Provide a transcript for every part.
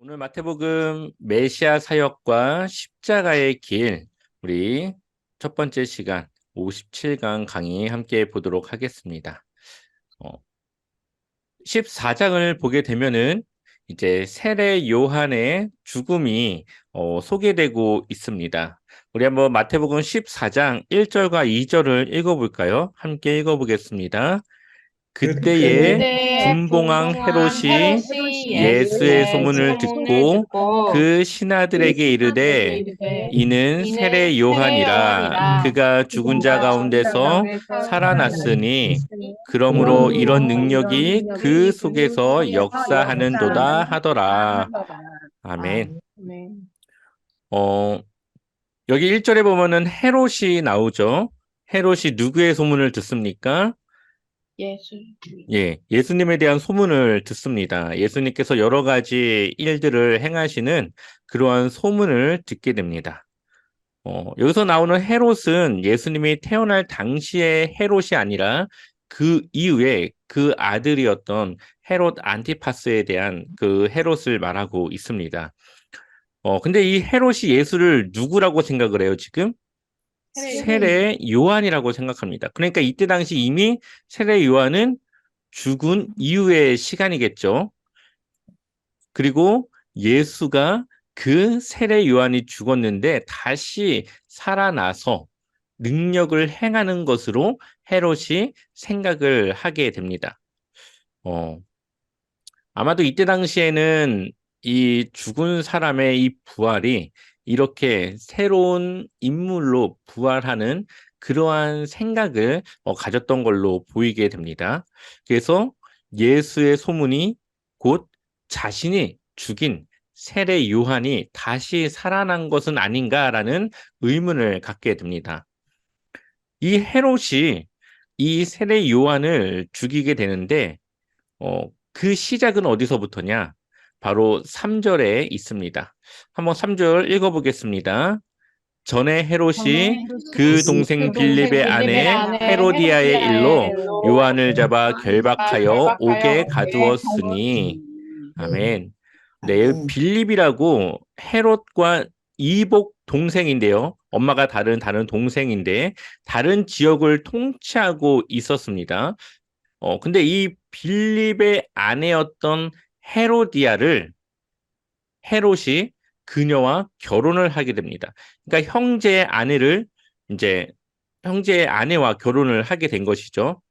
오늘 마태복음 메시아 사역과 십자가의 길, 우리 첫 번째 시간 57강 강의 함께 보도록 하겠습니다. 14장을 보게 되면은 이제 세례 요한의 죽음이 소개되고 있습니다. 우리 한번 마태복음 14장 1절과 2절을 읽어볼까요? 함께 읽어보겠습니다. 그때에 그때 분봉왕 분봉왕 헤롯이 헤롯이 예수의 예수의 소문을 소문을 듣고 듣고 그 그 신하들에게 신하들에게 이르되 이르되 이는 이는 세례 세례 요한이라 요한이라 그가 죽은 자 그가 죽은 자 가운데서 가운데서 살아났으니 살아났으니 그러므로 이런 그러므로 이런 능력이 그 능력이 그 속에서 속에서 역사하는도다 역사하는 하더라. 하더라. 아멘. 아멘. 어, 여기 1절에 보면은 헤롯이 나오죠. 헤롯이 누구의 소문을 듣습니까? 예수. 예, 예수님에 대한 소문을 듣습니다. 예수님께서 여러 가지 일들을 행하시는 그러한 소문을 듣게 됩니다. 여기서 나오는 헤롯은 예수님이 태어날 당시의 헤롯이 아니라 그 이후에 그 아들이었던 헤롯 안티파스에 대한 그 헤롯을 말하고 있습니다. 근데 이 헤롯이 예수를 누구라고 생각을 해요, 지금? 세례 요한이라고 생각합니다. 그러니까 이때 당시 이미 세례 요한은 죽은 이후의 시간이겠죠. 그리고 예수가 그 세례 요한이 죽었는데 다시 살아나서 능력을 행하는 것으로 헤롯이 생각을 하게 됩니다. 어, 아마도 이때 당시에는 이 죽은 사람의 이 부활이 이렇게 새로운 인물로 부활하는 그러한 생각을 가졌던 걸로 보이게 됩니다. 그래서 예수의 소문이 곧 자신이 죽인 세례 요한이 다시 살아난 것은 아닌가라는 의문을 갖게 됩니다. 이 헤롯이 이 세례 요한을 죽이게 되는데 그 시작은 어디서부터냐? 바로 3절에 있습니다. 한번 3절 읽어보겠습니다. 전에 헤롯이 그 동생 그 동생 빌립의 빌립의 아내 아내 헤로디아의 헤로디아의 일로 일로 요한을 잡아 요한을 잡아 결박하여 결박하여 옥에 옥에 가두었으니 가두었으니. 아멘. 네, 빌립이라고 헤롯과 이복 동생인데요. 엄마가 다른 동생인데 다른 지역을 통치하고 있었습니다. 근데 이 빌립의 아내였던 헤로디아를 헤롯이 그녀와 결혼을 하게 됩니다. 그러니까 형제의 아내를 이제 형제의 아내와 결혼을 하게 된 것이죠.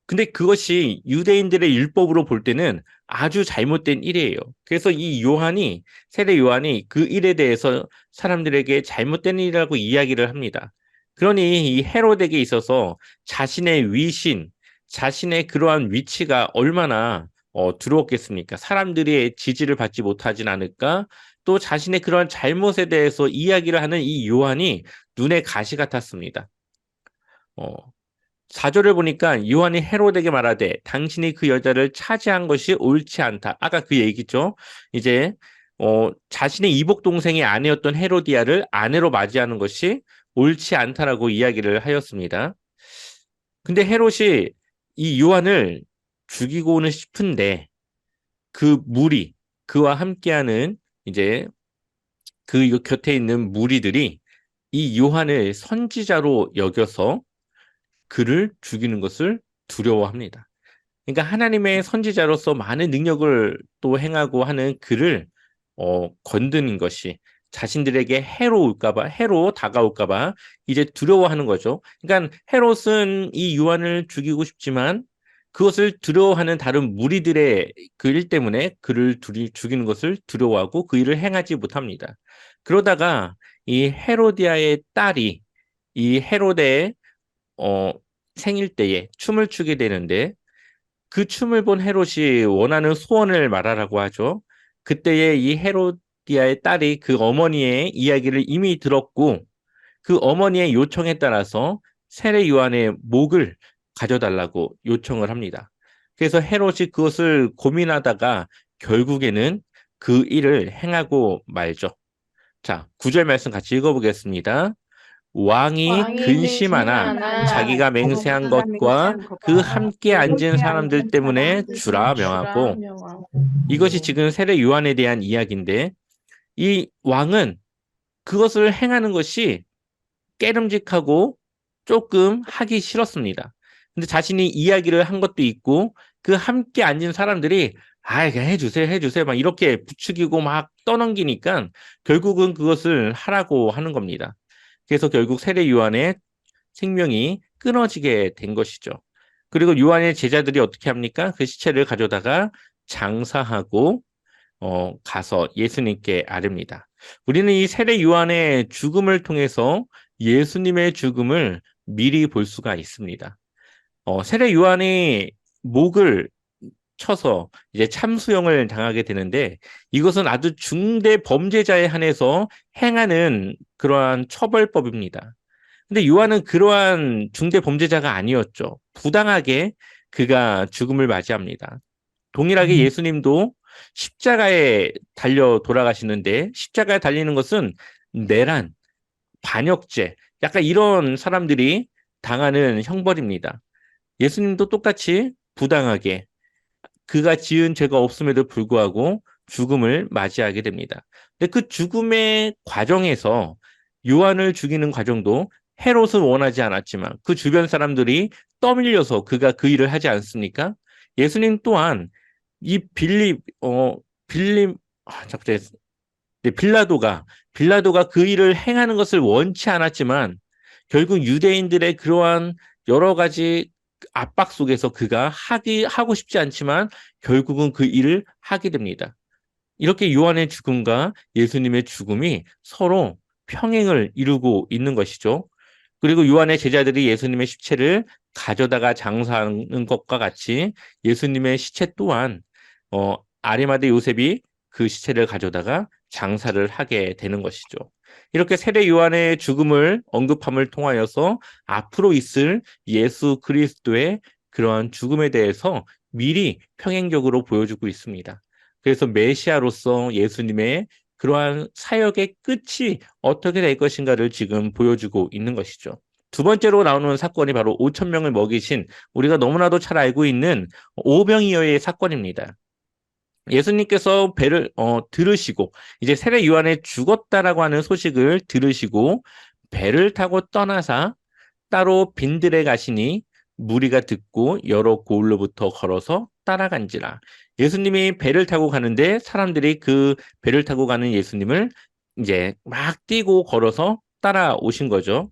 근데 그것이 유대인들의 율법으로 볼 때는 아주 잘못된 일이에요. 그래서 이 요한이, 세례 요한이 그 일에 대해서 사람들에게 잘못된 일이라고 이야기를 합니다. 그러니 이 헤롯에게 있어서 자신의 위신, 자신의 그러한 위치가 얼마나 두려웠겠습니까? 사람들의 지지를 받지 못하진 않을까? 또 자신의 그러한 잘못에 대해서 이야기를 하는 이 요한이 눈에 가시 같았습니다. 어, 4절을 보니까 요한이 헤롯에게 말하되 당신이 그 여자를 차지한 것이 옳지 않다. 아까 그 얘기죠. 이제 자신의 이복 동생의 아내였던 헤로디아를 아내로 맞이하는 것이 옳지 않다라고 이야기를 하였습니다. 근데 헤롯이 이 요한을 죽이고는 싶은데 그 무리 그와 함께하는 이제 그 곁에 있는 무리들이 이 요한을 선지자로 여겨서 그를 죽이는 것을 두려워합니다. 그러니까 하나님의 선지자로서 많은 능력을 또 행하고 하는 그를 건드는 것이 자신들에게 해로 다가올까봐 이제 두려워하는 거죠. 그러니까 헤롯은 이 요한을 죽이고 싶지만 그것을 두려워하는 다른 무리들의 그 일 때문에 그를 죽이는 것을 두려워하고 그 일을 행하지 못합니다. 그러다가 이 헤로디아의 딸이 이 헤롯의 어, 생일 때에 춤을 추게 되는데 그 춤을 본 헤롯이 원하는 소원을 말하라고 하죠. 그때에 이 헤로디아의 딸이 그 어머니의 이야기를 이미 들었고 그 어머니의 요청에 따라서 세례 요한의 목을 가져달라고 요청을 합니다. 그래서 헤롯이 그것을 고민하다가 결국에는 그 일을 행하고 말죠. 자, 9절 말씀 같이 읽어보겠습니다. 왕이 근심하나 자기가 맹세한 것과 그 함께 앉은 사람들 때문에 주라 명하고, 이것이 지금 세례 요한에 대한 이야기인데, 이 왕은 그것을 행하는 것이 깨름직하고 조금 하기 싫었습니다. 근데 자신이 이야기를 한 것도 있고 그 함께 앉은 사람들이 그냥 해주세요, 해주세요 막 이렇게 부추기고 막 떠넘기니까 결국은 그것을 하라고 하는 겁니다. 그래서 결국 세례 요한의 생명이 끊어지게 된 것이죠. 그리고 요한의 제자들이 어떻게 합니까? 그 시체를 가져다가 장사하고 가서 예수님께 아릅니다. 우리는 이 세례 요한의 죽음을 통해서 예수님의 죽음을 미리 볼 수가 있습니다. 세례 요한이 목을 쳐서 이제 참수형을 당하게 되는데, 이것은 아주 중대 범죄자에 한해서 행하는 그러한 처벌법입니다. 근데 요한은 그러한 중대 범죄자가 아니었죠. 부당하게 그가 죽음을 맞이합니다. 동일하게 예수님도 십자가에 달려 돌아가시는데, 십자가에 달리는 것은 내란, 반역죄, 약간 이런 사람들이 당하는 형벌입니다. 예수님도 똑같이 부당하게 그가 지은 죄가 없음에도 불구하고 죽음을 맞이하게 됩니다. 근데 그 죽음의 과정에서 요한을 죽이는 과정도 헤롯은 원하지 않았지만 그 주변 사람들이 떠밀려서 그가 그 일을 하지 않습니까? 예수님 또한 이 빌립, 갑자기, 빌라도가 그 일을 행하는 것을 원치 않았지만 결국 유대인들의 그러한 여러 가지 압박 속에서 그가 하고 싶지 않지만 결국은 그 일을 하게 됩니다. 이렇게 요한의 죽음과 예수님의 죽음이 서로 평행을 이루고 있는 것이죠. 그리고 요한의 제자들이 예수님의 시체를 가져다가 장사하는 것과 같이 예수님의 시체 또한 아리마대 요셉이 그 시체를 가져다가 장사를 하게 되는 것이죠. 이렇게 세례 요한의 죽음을 언급함을 통하여서 앞으로 있을 예수 그리스도의 그러한 죽음에 대해서 미리 평행적으로 보여주고 있습니다. 그래서 메시아로서 예수님의 그러한 사역의 끝이 어떻게 될 것인가를 지금 보여주고 있는 것이죠. 두 번째로 나오는 사건이 바로 5천 명을 먹이신 우리가 너무나도 잘 알고 있는 오병이어의 사건입니다. 예수님께서 배를 들으시고 이제 세례 요한이 죽었다라고 하는 소식을 들으시고 배를 타고 떠나사 따로 빈들에 가시니 무리가 듣고 여러 고을로부터 걸어서 따라간지라. 예수님이 배를 타고 가는데 사람들이 그 배를 타고 가는 예수님을 이제 막 뛰고 걸어서 따라오신 거죠.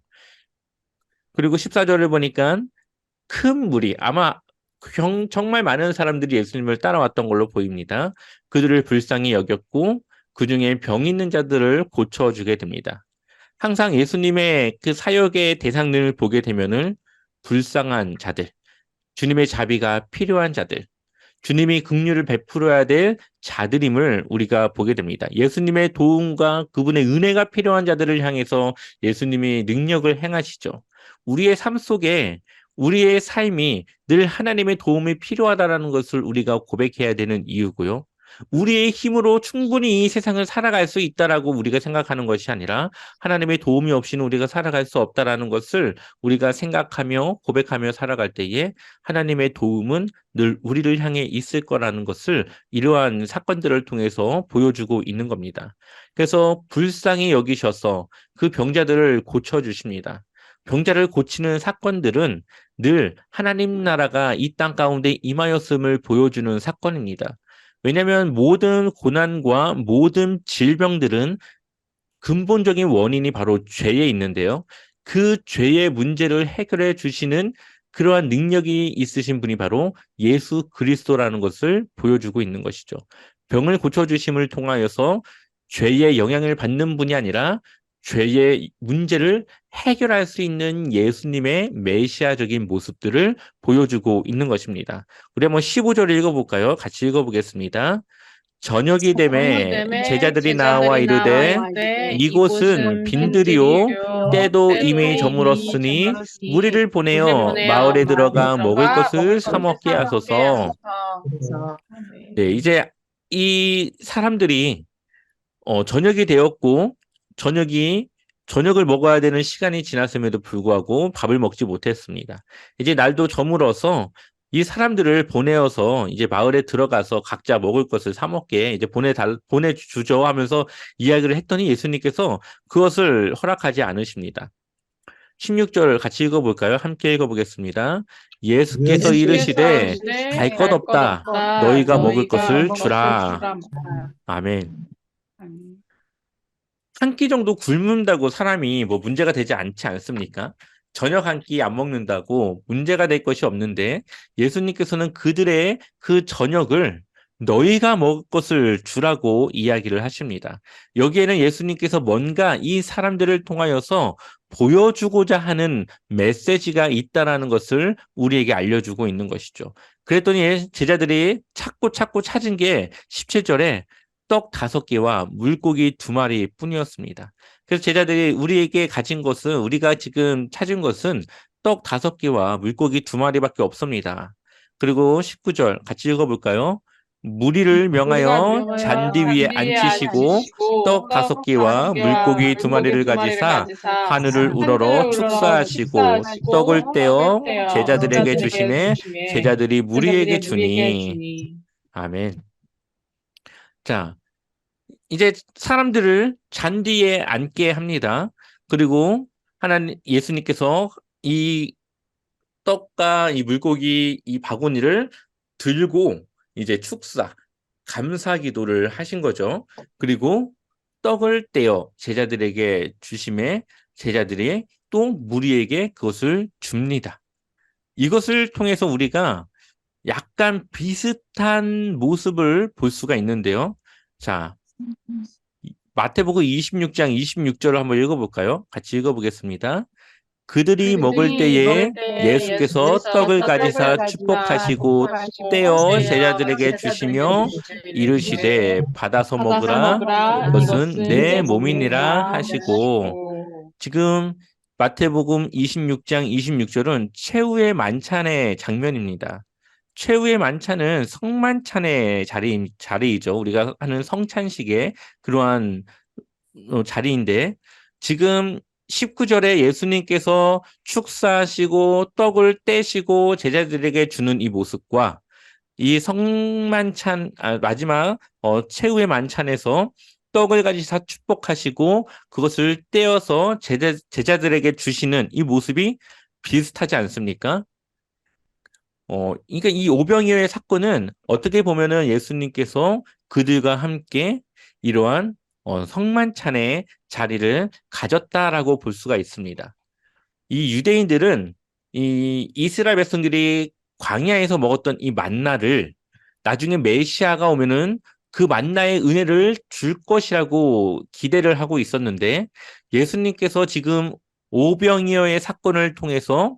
그리고 14절을 보니까 큰 무리, 아마 정말 많은 사람들이 예수님을 따라왔던 걸로 보입니다. 그들을 불쌍히 여겼고 그중에 병 있는 자들을 고쳐주게 됩니다. 항상 예수님의 그 사역의 대상을 보게 되면은 불쌍한 자들, 주님의 자비가 필요한 자들, 주님이 긍휼을 베풀어야 될 자들임을 우리가 보게 됩니다. 예수님의 도움과 그분의 은혜가 필요한 자들을 향해서 예수님이 능력을 행하시죠. 우리의 삶 속에 우리의 삶이 늘 하나님의 도움이 필요하다라는 것을 우리가 고백해야 되는 이유고요. 우리의 힘으로 충분히 이 세상을 살아갈 수 있다라고 우리가 생각하는 것이 아니라 하나님의 도움이 없이는 우리가 살아갈 수 없다라는 것을 우리가 생각하며 고백하며 살아갈 때에 하나님의 도움은 늘 우리를 향해 있을 거라는 것을 이러한 사건들을 통해서 보여주고 있는 겁니다. 그래서 불쌍히 여기셔서 그 병자들을 고쳐주십니다. 병자를 고치는 사건들은 늘 하나님 나라가 이 땅 가운데 임하였음을 보여주는 사건입니다. 왜냐하면 모든 고난과 모든 질병들은 근본적인 원인이 바로 죄에 있는데요. 그 죄의 문제를 해결해 주시는 그러한 능력이 있으신 분이 바로 예수 그리스도라는 것을 보여주고 있는 것이죠. 병을 고쳐주심을 통하여서 죄의 영향을 받는 분이 아니라 죄의 문제를 해결할 수 있는 예수님의 메시아적인 모습들을 보여주고 있는 것입니다. 우리 한번 15절 읽어볼까요? 같이 읽어보겠습니다. 저녁이 되매 제자들이 나와 이르되 이곳은 빈들이요 때도 이미 저물었으니 무리를 보내어 마을에 들어가 먹을 것을 사 먹게 하소서. 네, 이제 이 사람들이 저녁이 되었고 저녁이 저녁을 먹어야 되는 시간이 지났음에도 불구하고 밥을 먹지 못했습니다. 이제 날도 저물어서 이 사람들을 보내어서 이제 마을에 들어가서 각자 먹을 것을 사 먹게 이제 보내주죠 하면서 이야기를 했더니 예수님께서 그것을 허락하지 않으십니다. 16절 같이 읽어볼까요? 함께 읽어보겠습니다. 예수께서 예수께서 이르시되 이르시되 갈 것 갈 것 없다. 없다. 너희가 먹을 너희가 것을 먹을 것을 주라. 주라 먹라. 아멘. 아멘. 한 끼 정도 굶는다고 사람이 뭐 문제가 되지 않지 않습니까? 저녁 한 끼 안 먹는다고 문제가 될 것이 없는데 예수님께서는 그들의 그 저녁을 너희가 먹을 것을 주라고 이야기를 하십니다. 여기에는 예수님께서 뭔가 이 사람들을 통하여서 보여주고자 하는 메시지가 있다라는 것을 우리에게 알려주고 있는 것이죠. 그랬더니 제자들이 찾고 찾고 찾은 게 17절에 떡 5개와 물고기 2마리 뿐이었습니다. 그래서 제자들이 우리에게 가진 것은, 우리가 지금 찾은 것은 떡 5개와 물고기 2마리밖에 없습니다. 그리고 19절 같이 읽어볼까요? 무리를 우리가 명하여 명하여 잔디 위에 잔디 위에 앉히시고 앉히시고 떡 다섯 떡 다섯 개와 개와 물고기 물고기 2마리를 두 마리를 가지사 가지사 하늘을 하늘을 우러러 우러러 축사하시고 축사하시고 떡을 떡을 떼어 떼어 제자들에게 제자들에게 주심에 주심에 제자들이 무리에게 제자들이 무리에게 주니. 주니. 아멘. 자, 이제 사람들을 잔디에 앉게 합니다. 그리고 하나님 예수님께서 이 떡과 이 물고기 이 바구니를 들고 이제 감사 기도를 하신 거죠. 그리고 떡을 떼어 제자들에게 주심에 제자들이 또 무리에게 그것을 줍니다. 이것을 통해서 우리가 약간 비슷한 모습을 볼 수가 있는데요. 자, 마태복음 26장 26절을 한번 읽어볼까요? 같이 읽어보겠습니다. 그들이 먹을 그들이 때에 먹을 때에 예수께서 예수께서 떡을 떡을 가지사 가지사 축복하시고 축복하시고 떼어 떼어 제자들에게 제자들에게 주시며 주시되 이르시되 받아서 받아서 먹으라 먹으라. 이것은 이것은 내 내 몸이니라 몸이니라 하시고. 하시고. 지금 마태복음 26장 26절은 최후의 만찬의 장면입니다. 최후의 만찬은 성만찬의 자리이죠. 우리가 하는 성찬식의 그러한 자리인데 지금 19절에 예수님께서 축사하시고 떡을 떼시고 제자들에게 주는 이 모습과 이 마지막 최후의 만찬에서 떡을 가지사 축복하시고 그것을 떼어서 제자들에게 주시는 이 모습이 비슷하지 않습니까? 그러니까 이 오병이어의 사건은 어떻게 보면은 예수님께서 그들과 함께 이러한 성만찬의 자리를 가졌다라고 볼 수가 있습니다. 이 유대인들은 이 이스라엘 백성들이 광야에서 먹었던 이 만나를 나중에 메시아가 오면은 그 만나의 은혜를 줄 것이라고 기대를 하고 있었는데 예수님께서 지금 오병이어의 사건을 통해서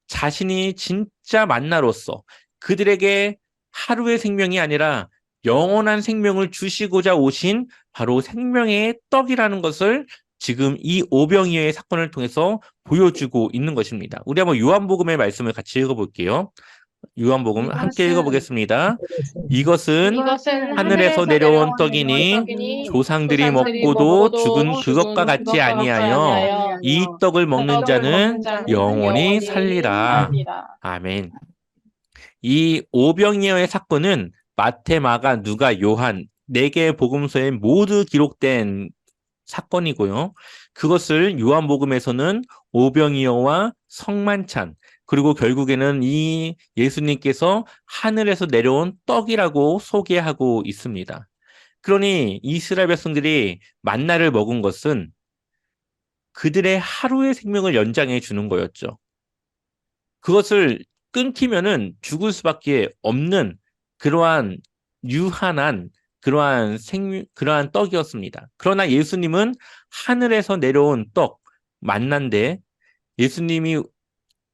자신이 진짜 만나로서 그들에게 하루의 생명이 아니라 영원한 생명을 주시고자 오신 바로 생명의 떡이라는 것을 지금 이 오병이어의 사건을 통해서 보여주고 있는 것입니다. 우리 한번 요한복음의 말씀을 같이 읽어볼게요. 요한복음 함께 이것은 읽어보겠습니다. 이것은 이것은 하늘에서 하늘에서 내려온 내려온 떡이니 떡이니 조상들이 조상들이 먹고도 먹고도 죽은 그것과 죽은 같이 그것과 같지 아니하여 아니하여 이 떡을 먹는 떡을 자는 먹는 자는 영원히 영원히 살리라. 살리라. 아멘. 이 오병이어의 사건은 마태, 마가, 누가, 요한 네 개의 복음서에 모두 기록된 사건이고요. 그것을 요한복음에서는 오병이어와 성만찬 그리고 결국에는 이 예수님께서 하늘에서 내려온 떡이라고 소개하고 있습니다. 그러니 이스라엘 백성들이 만나를 먹은 것은 그들의 하루의 생명을 연장해 주는 거였죠. 그것을 끊기면은 죽을 수밖에 없는 그러한 유한한 그러한 떡이었습니다. 그러나 예수님은 하늘에서 내려온 떡, 만난데 예수님이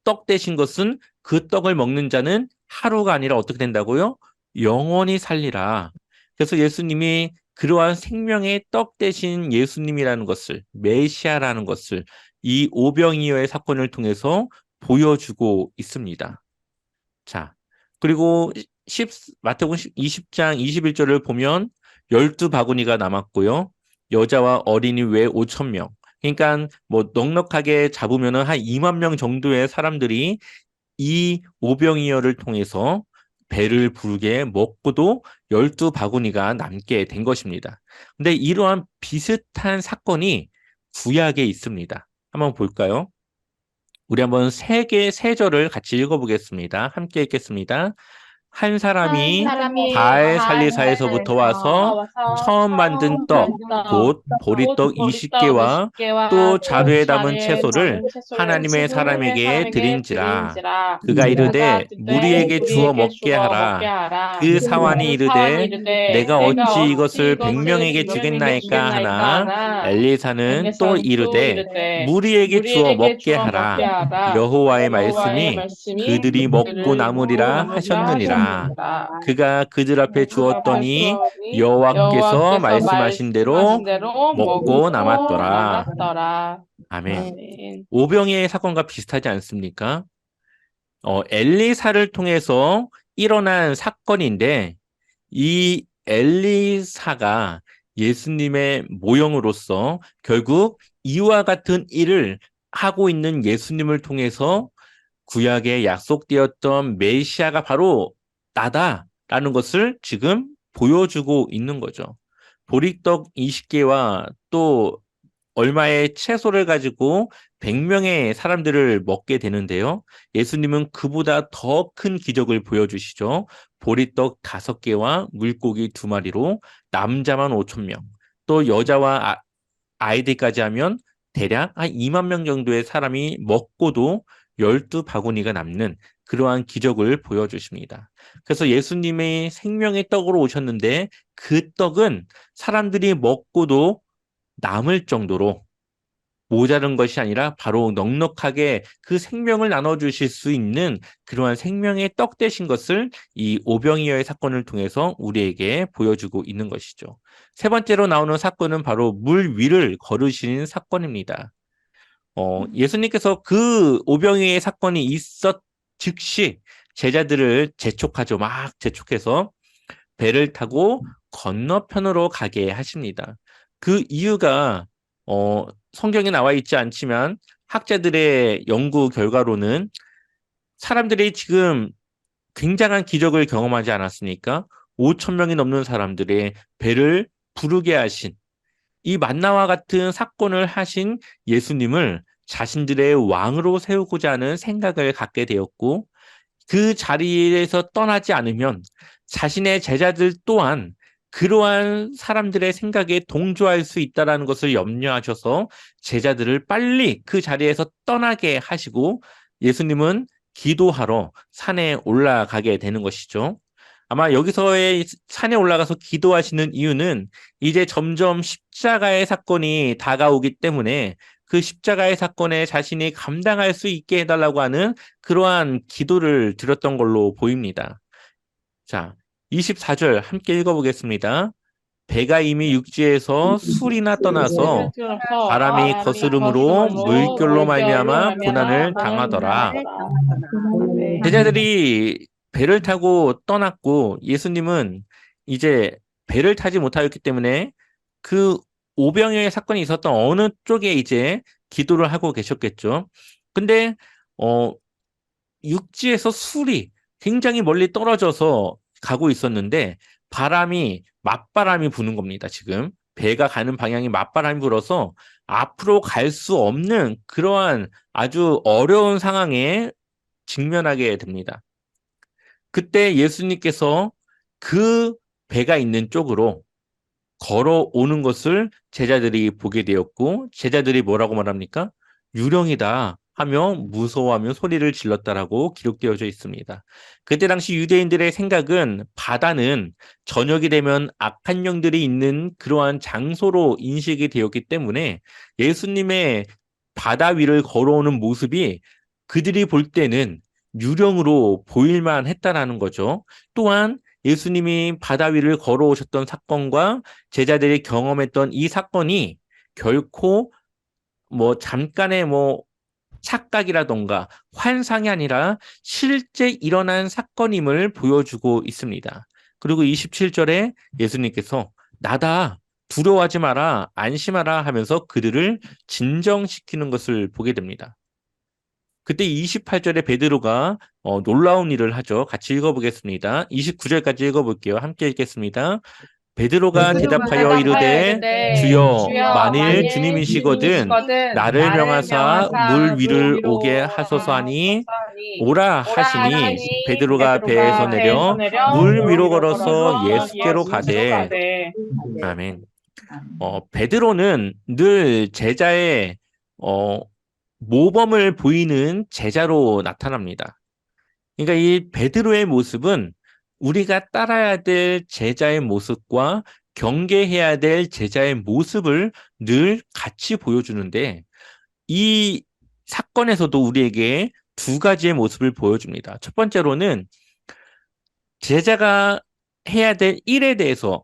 떡 되신 것은 그 떡을 먹는 자는 하루가 아니라 어떻게 된다고요? 영원히 살리라. 그래서 예수님이 그러한 생명의 떡 되신 예수님이라는 것을, 메시아라는 것을 이 오병이어의 사건을 통해서 보여주고 있습니다. 자, 그리고 마태복음 20장 21절을 보면 12바구니가 남았고요. 여자와 어린이 외 5천 명, 그러니까 뭐 넉넉하게 잡으면은 한 2만 명 정도의 사람들이 이 오병이어를 통해서 배를 부르게 먹고도 12바구니가 남게 된 것입니다. 근데 이러한 비슷한 사건이 구약에 있습니다. 한번 볼까요? 우리 한번 세 절을 같이 읽어보겠습니다. 함께 읽겠습니다. 한 한 사람이 사람이 바알 발 살리사에서부터 와서 살리사와서 처음 만든 처음 떡, 만든 떡, 곧 곧 보리떡 보리떡 20개와 20개와 또 또 자루에 담은 자리에 채소를 담은 채소를 하나님의 하나님의 사람에게 사람에게 드린지라. 드린지라. 그가 그가 이르되 그때 무리에게 주어 우리에게 먹게 주어 먹게 하라. 하라. 그 사환이 그 사환이 이르되 이르되 내가 내가 어찌 어찌 이것을 이것을 100명에게 100명에게 주겠나이까 주겠나이까 하나. 하나. 엘리사는 또 엘리사는 또 이르되 이르되 무리에게 주어 무리에게 먹게 주어 먹게 하라. 하라. 여호와의 여호와의 말씀이 말씀이 그들이 먹고 그들을 먹고 남으리라 남으리라 하셨느니라. 하셨느니라. 그가 그들 앞에 그 앞에 주었더니 주어니 여호와께서 여호와께서 말씀하신 대로 말씀하신 대로 먹고 먹고 남았더라. 남았더라. 아멘. 아멘. 오병이의 사건과 비슷하지 않습니까? 엘리사를 통해서 일어난 사건인데 이 엘리사가 예수님의 모형으로서 결국 이와 같은 일을 하고 있는 예수님을 통해서 구약에 약속되었던 메시아가 바로 나다라는 것을 지금 보여주고 있는 거죠. 보리떡 20개와 또 얼마의 채소를 가지고 100명의 사람들을 먹게 되는데요. 예수님은 그보다 더 큰 기적을 보여주시죠. 보리떡 5개와 물고기 2마리로 남자만 5천 명, 또 여자와 아이들까지 하면 대략 한 2만 명 정도의 사람이 먹고도 12바구니가 남는 그러한 기적을 보여주십니다. 그래서 예수님의 생명의 떡으로 오셨는데 그 떡은 사람들이 먹고도 남을 정도로 모자른 것이 아니라 바로 넉넉하게 그 생명을 나눠주실 수 있는 그러한 생명의 떡 되신 것을 이 오병이어의 사건을 통해서 우리에게 보여주고 있는 것이죠. 세 번째로 나오는 사건은 바로 물 위를 걸으시는 사건입니다. 예수님께서 그 오병이어의 사건이 있었 즉시 제자들을 재촉하죠. 막 재촉해서 배를 타고 건너편으로 가게 하십니다. 그 이유가 성경에 나와 있지 않지만 학자들의 연구 결과로는 사람들이 지금 굉장한 기적을 경험하지 않았습니까? 5천 명이 넘는 사람들의 배를 부르게 하신 이 만나와 같은 사건을 하신 예수님을 자신들의 왕으로 세우고자 하는 생각을 갖게 되었고 그 자리에서 떠나지 않으면 자신의 제자들 또한 그러한 사람들의 생각에 동조할 수 있다는 것을 염려하셔서 제자들을 빨리 그 자리에서 떠나게 하시고 예수님은 기도하러 산에 올라가게 되는 것이죠. 아마 여기서의 산에 올라가서 기도하시는 이유는 이제 점점 십자가의 사건이 다가오기 때문에 그 십자가의 사건에 자신이 감당할 수 있게 해달라고 하는 그러한 기도를 드렸던 걸로 보입니다. 자, 24절 함께 읽어보겠습니다. 배가 이미 육지에서 술이나 떠나서 들어서 바람이 바람이 거스름으로 거스름으로 물결로 물결로 말미암아 말미암아 고난을 고난을 당하더라. 당하더라. 네. 제자들이 배를 타고 떠났고 예수님은 이제 배를 타지 못하였기 때문에 그 오병이어의 사건이 있었던 어느 쪽에 이제 기도를 하고 계셨겠죠. 근데 육지에서 술이 굉장히 멀리 떨어져서 가고 있었는데 바람이 맞바람이 부는 겁니다. 지금 배가 가는 방향이 맞바람이 불어서 앞으로 갈 수 없는 그러한 아주 어려운 상황에 직면하게 됩니다. 그때 예수님께서 그 배가 있는 쪽으로 걸어오는 것을 제자들이 보게 되었고 제자들이 뭐라고 말합니까? 유령이다 하며 무서워하며 소리를 질렀다라고 기록되어져 있습니다. 그때 당시 유대인들의 생각은 바다는 저녁이 되면 악한 영들이 있는 그러한 장소로 인식이 되었기 때문에 예수님의 바다 위를 걸어오는 모습이 그들이 볼 때는 유령으로 보일만 했다라는 거죠. 또한 예수님이 바다 위를 걸어오셨던 사건과 제자들이 경험했던 이 사건이 결코 뭐 잠깐의 뭐 착각이라던가 환상이 아니라 실제 일어난 사건임을 보여주고 있습니다. 그리고 27절에 예수님께서 나다 두려워하지 마라, 안심하라 하면서 그들을 진정시키는 것을 보게 됩니다. 그때 28절에 베드로가 놀라운 일을 하죠. 같이 읽어보겠습니다. 29절까지 읽어볼게요. 함께 읽겠습니다. 베드로가 대답하여 이르되 주여 만일 주님이시거든 나를 명하사 물 위를 오게 하소서 하니 오라 하시니 베드로가 배에서 내려 물 위로 걸어서 예수께로 가되 아멘. 베드로는 늘 제자의 어, 모범을 보이는 제자로 나타납니다. 그러니까 이 베드로의 모습은 우리가 따라야 될 제자의 모습과 경계해야 될 제자의 모습을 늘 같이 보여주는데 이 사건에서도 우리에게 두 가지의 모습을 보여줍니다. 첫 번째로는 제자가 해야 될 일에 대해서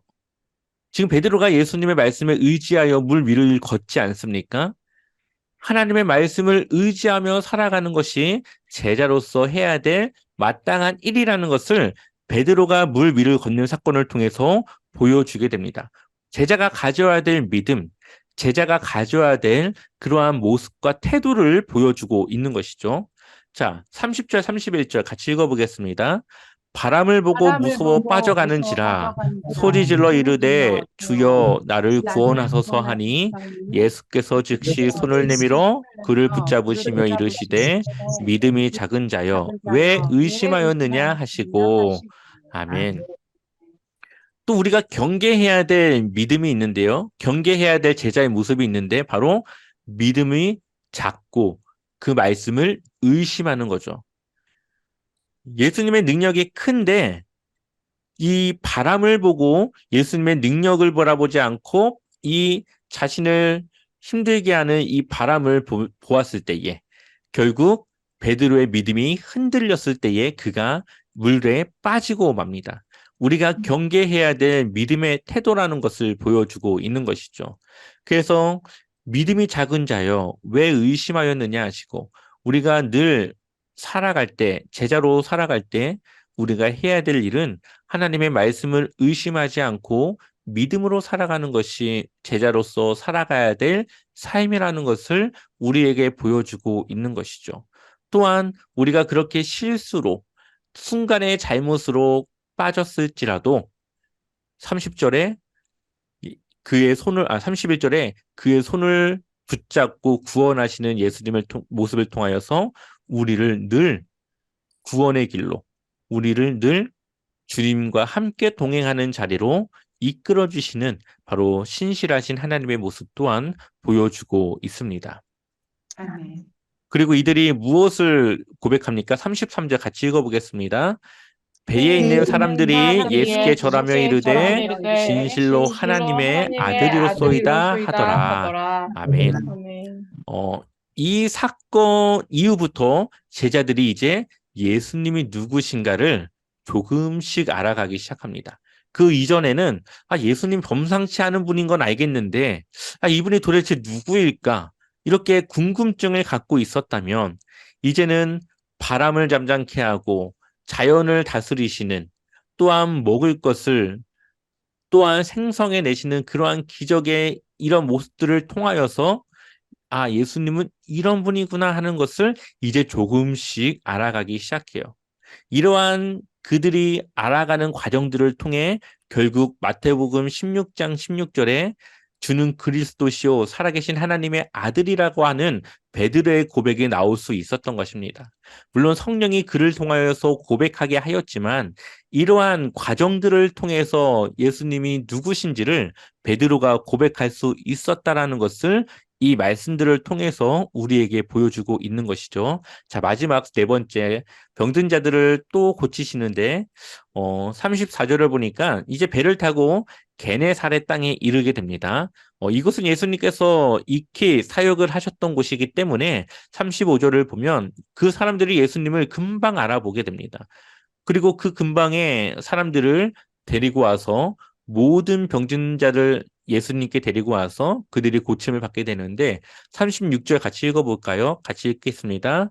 지금 베드로가 예수님의 말씀에 의지하여 물 위를 걷지 않습니까? 하나님의 말씀을 의지하며 살아가는 것이 제자로서 해야 될 마땅한 일이라는 것을 베드로가 물 위를 걷는 사건을 통해서 보여주게 됩니다. 제자가 가져야 될 믿음, 제자가 가져야 될 그러한 모습과 태도를 보여주고 있는 것이죠. 자, 30절, 31절 같이 읽어보겠습니다. 바람을 보고 무서워 빠져가는지라 소리질러 이르되 주여 나를 구원하소서 하니 예수께서 즉시 손을 내밀어 그를 붙잡으시며 이르시되 믿음이 작은 자여 왜 의심하였느냐 하시고 아멘. 또 우리가 경계해야 될 믿음이 있는데요. 경계해야 될 제자의 모습이 있는데 바로 믿음이 작고 그 말씀을 의심하는 거죠. 예수님의 능력이 큰데 이 바람을 보고 예수님의 능력을 바라보지 않고 이 자신을 힘들게 하는 이 바람을 보았을 때에 결국 베드로의 믿음이 흔들렸을 때에 그가 물에 빠지고 맙니다. 우리가 경계해야 될 믿음의 태도라는 것을 보여주고 있는 것이죠. 그래서 믿음이 작은 자여 왜 의심하였느냐 하시고 우리가 늘 살아갈 때 제자로 살아갈 때 우리가 해야 될 일은 하나님의 말씀을 의심하지 않고 믿음으로 살아가는 것이 제자로서 살아가야 될 삶이라는 것을 우리에게 보여주고 있는 것이죠. 또한 우리가 그렇게 실수로 순간의 잘못으로 빠졌을지라도 30절에 31절에 그의 손을 붙잡고 구원하시는 예수님의 모습을 통하여서 우리를 늘 구원의 길로, 우리를 늘 주님과 함께 동행하는 자리로 이끌어 주시는 바로 신실하신 하나님의 모습 또한 보여주고 있습니다. 아멘. 그리고 이들이 무엇을 고백합니까? 33절 같이 읽어보겠습니다. 배에 있는 사람들이 예수께 절하며 이르되 진실로 하나님의 아들이로소이다 하더라. 아멘. 이 사건 이후부터 제자들이 이제 예수님이 누구신가를 조금씩 알아가기 시작합니다. 그 이전에는 예수님 범상치 않은 분인 건 알겠는데 이분이 도대체 누구일까? 이렇게 궁금증을 갖고 있었다면 이제는 바람을 잠잠케 하고 자연을 다스리시는 또한 먹을 것을 또한 생성해 내시는 그러한 기적의 이런 모습들을 통하여서 예수님은 이런 분이구나 하는 것을 이제 조금씩 알아가기 시작해요. 이러한 그들이 알아가는 과정들을 통해 결국 마태복음 16장 16절에 주는 그리스도시요 살아계신 하나님의 아들이라고 하는 베드로의 고백이 나올 수 있었던 것입니다. 물론 성령이 그를 통하여서 고백하게 하였지만 이러한 과정들을 통해서 예수님이 누구신지를 베드로가 고백할 수 있었다라는 것을 이 말씀들을 통해서 우리에게 보여주고 있는 것이죠. 자, 마지막 네 번째, 병든 자들을 또 고치시는데 34절을 보니까 이제 배를 타고 게네사렛 땅에 이르게 됩니다. 이곳은 예수님께서 익히 사역을 하셨던 곳이기 때문에 35절을 보면 그 사람들이 예수님을 금방 알아보게 됩니다. 그리고 그 근방에 사람들을 데리고 와서 모든 병든 자를 예수님께 데리고 와서 그들이 고침을 받게 되는데 36절 같이 읽어볼까요? 같이 읽겠습니다.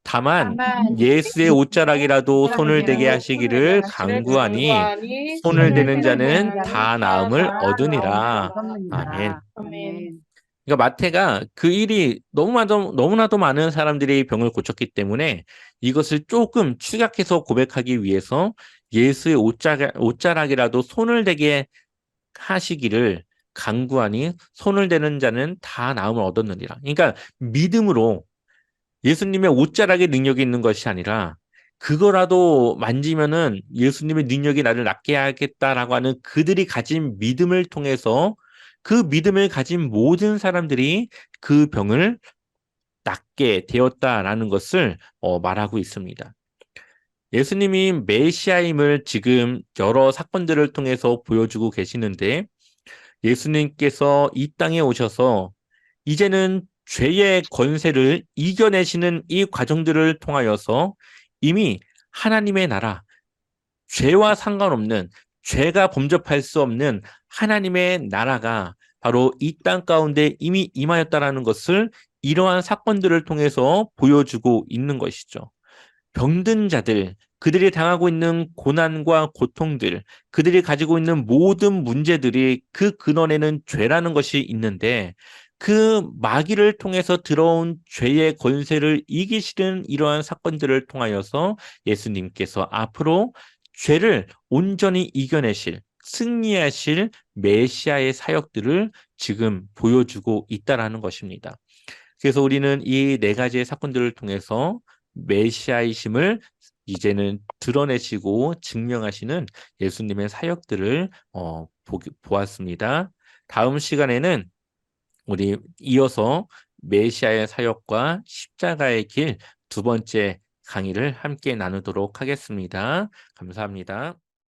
다만 다만 예수의 옷자락이라도 손을 대게 옷자락이라도 손을 하시기를 대하시기를 간구하니 간구하니 손을 손을 대는 대는 자는 자는 다 다 나음을 나음을 얻으니라. 아멘. 얻으니라. 아멘. 그러니까 마태가 그 일이 너무나도 많은 사람들이 병을 고쳤기 때문에 이것을 조금 축약해서 고백하기 위해서 예수의 옷자락이라도 손을 대게 하시기를 간구하니 손을 대는 자는 다 나음을 얻었느니라. 그러니까 믿음으로 예수님의 옷자락에 능력이 있는 것이 아니라 그거라도 만지면은 예수님의 능력이 나를 낫게 하겠다라고 하는 그들이 가진 믿음을 통해서 그 믿음을 가진 모든 사람들이 그 병을 낫게 되었다라는 것을 말하고 있습니다. 예수님이 메시아임을 지금 여러 사건들을 통해서 보여주고 계시는데 예수님께서 이 땅에 오셔서 이제는 죄의 권세를 이겨내시는 이 과정들을 통하여서 이미 하나님의 나라, 죄와 상관없는 죄가 범접할 수 없는 하나님의 나라가 바로 이 땅 가운데 이미 임하였다라는 것을 이러한 사건들을 통해서 보여주고 있는 것이죠. 병든 자들, 그들이 당하고 있는 고난과 고통들, 그들이 가지고 있는 모든 문제들이 그 근원에는 죄라는 것이 있는데 그 마귀를 통해서 들어온 죄의 권세를 이기시는 이러한 사건들을 통하여서 예수님께서 앞으로 죄를 온전히 이겨내실, 승리하실 메시아의 사역들을 지금 보여주고 있다라는 것입니다. 그래서 우리는 이 네 가지의 사건들을 통해서 메시아이심을 이제는 드러내시고 증명하시는 예수님의 사역들을 보았습니다. 다음 시간에는 우리 이어서 메시아의 사역과 십자가의 길 두 번째 강의를 함께 나누도록 하겠습니다. 감사합니다.